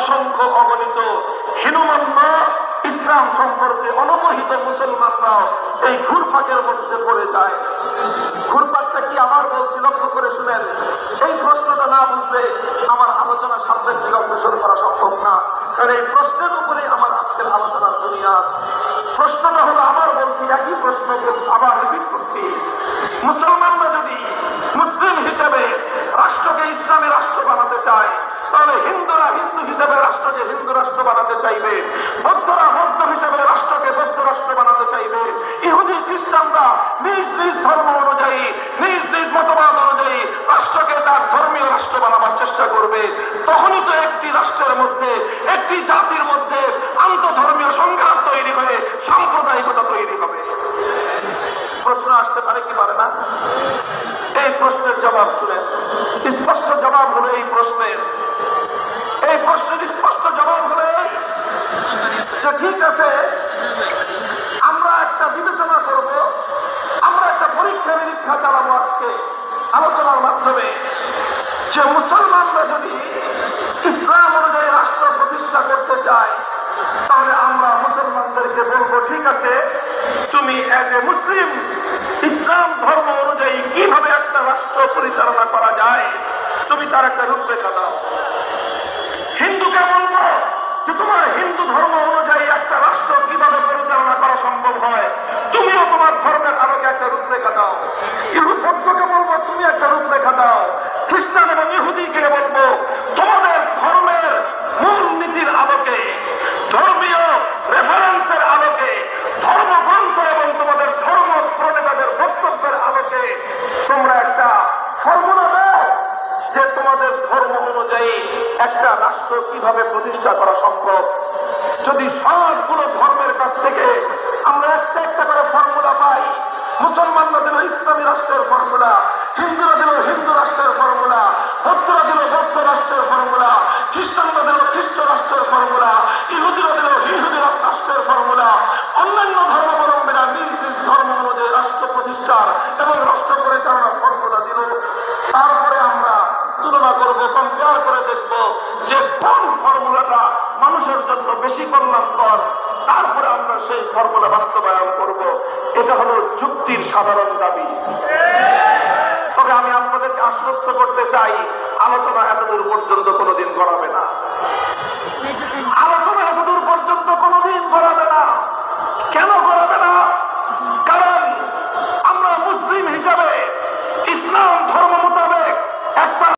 অসংখ্য অগণিত হীনমন্য ইসলাম সম্পর্কে অনবহিত মুসলমানরাও এই ঘুরপাকের মধ্যে পড়ে যায়। ঘুরপাকটা কি আবার বলছি, লক্ষ্য করে শুনেন। এই প্রশ্নটা না বুঝলে আমার আলোচনা সামনের দিকে অগ্রসর করা সম্ভব না, কারণ এই প্রশ্নের উপরে আমার আজকের আলোচনার দুনিয়া। প্রশ্নটা হলো, আবার বলছি, একই প্রশ্নকে আবার রিপিট করছি। মুসলমানরা যদি মুসলিম হিসেবে রাষ্ট্রকে ইসলামী রাষ্ট্র বানাতে চায়, তাহলে হিন্দুরা হিন্দু হিসেবে রাষ্ট্রকে হিন্দু রাষ্ট্র বানাতে চাইবে, বৌদ্ধরা বৌদ্ধ হিসেবে রাষ্ট্রকে বৌদ্ধ রাষ্ট্র বানাতে চাইবে, ইহুদি খ্রিস্টানরা নিজ নিজ ধর্ম অনুযায়ী নিজ নিজ মতবাদ অনুযায়ী রাষ্ট্রকে তার ধর্মীয় রাষ্ট্র বানাবার চেষ্টা করবে। তখনই তো একটি রাষ্ট্রের মধ্যে, একটি জাতির মধ্যে আন্তঃধর্মীয় সংঘাত তৈরি হয়ে সাম্প্রদায়িকতা তৈরি হবে। প্রশ্ন আসতে পারে কি পারে না? এই প্রশ্নের জবাব শুনেন। স্পষ্ট জবাব হলো এই প্রশ্নের স্পষ্ট জবাব হলো যে ঠিক আছে, আমরা একটা বিবেচনা করব, আমরা একটা পরীক্ষা নিরীক্ষা চালাবো আজকে আলোচনার মাধ্যমে, যে মুসলমানরা যদি ইসলাম অনুযায়ী রাষ্ট্র প্রতিষ্ঠা করতে চায়, তাহলে আমরা মুসলমানদেরকে বলবো, ঠিক আছে, তুমি এজ এ মুসলিম ইসলাম ধর্ম অনুযায়ী কিভাবে একটা রাষ্ট্র পরিচালনা করা যায়, তুমি তার একটা রূপরেখা দাও। হিন্দুকে বলবো যে তোমার হিন্দু ধর্ম অনুযায়ী একটা রাষ্ট্র কিভাবে পরিচালনা করা সম্ভব হয়, তুমিও তোমার ধর্মের আলোকে একটা রূপরেখা দাও। বৌদ্ধকে বলবো তুমি একটা রূপরেখা দাও। খ্রিস্টান এবং ইহুদিকে বলবো তোমাদের ধর্মের মূল নীতির আলোকে, ধর্মীয় রেফারেন্সের আলোকে, ধর্মগ্রন্থ এবং তোমাদের ধর্ম প্রণেতাদের বক্তব্যের আলোকে তোমরা একটা ফর্মুলা দাও যে তোমাদের ধর্ম অনুযায়ী একটা রাষ্ট্র কিভাবে প্রতিষ্ঠা করা সম্ভব। যদি সবগুলো ধর্মের কাছ থেকে আমরা একটা একটা করে ফর্মুলা পাই, মুসলমানরা দিল ইসলামী রাষ্ট্রের ফর্মুলা, হিন্দুরা দিল হিন্দু রাষ্ট্রের ফর্মুলা, বৌদ্ধরা দিল বৌদ্ধ রাষ্ট্রের ফর্মুলা, খ্রিস্টানরা দিল খ্রিস্ট রাষ্ট্রের ফর্মুলা, ইহুদিরা দিল ইহুদি রাষ্ট্রের ফর্মুলা, অন্যান্য ধর্মাবলম্বীরা নিজ নিজ ধর্ম অনুযায়ী রাষ্ট্র প্রতিষ্ঠার এবং রাষ্ট্র পরিচালনার ফর্মুলা দিল। তারপরে আমরা তুলনা করব, কম্পেয়ার করে দেখব যে কোন ফর্মুলাটা মানুষের জন্য বেশি কল্যাণকর, তারপরে আমরা সেই ফর্মুলা বাস্তবায়ন করব। এটা হলো যুক্তির সাধারণ দাবি। তবে আমি আপনাদেরকে আশ্বস্ত করতে চাই, আলোচনা এতদূর পর্যন্ত কোনোদিন গড়াবে না।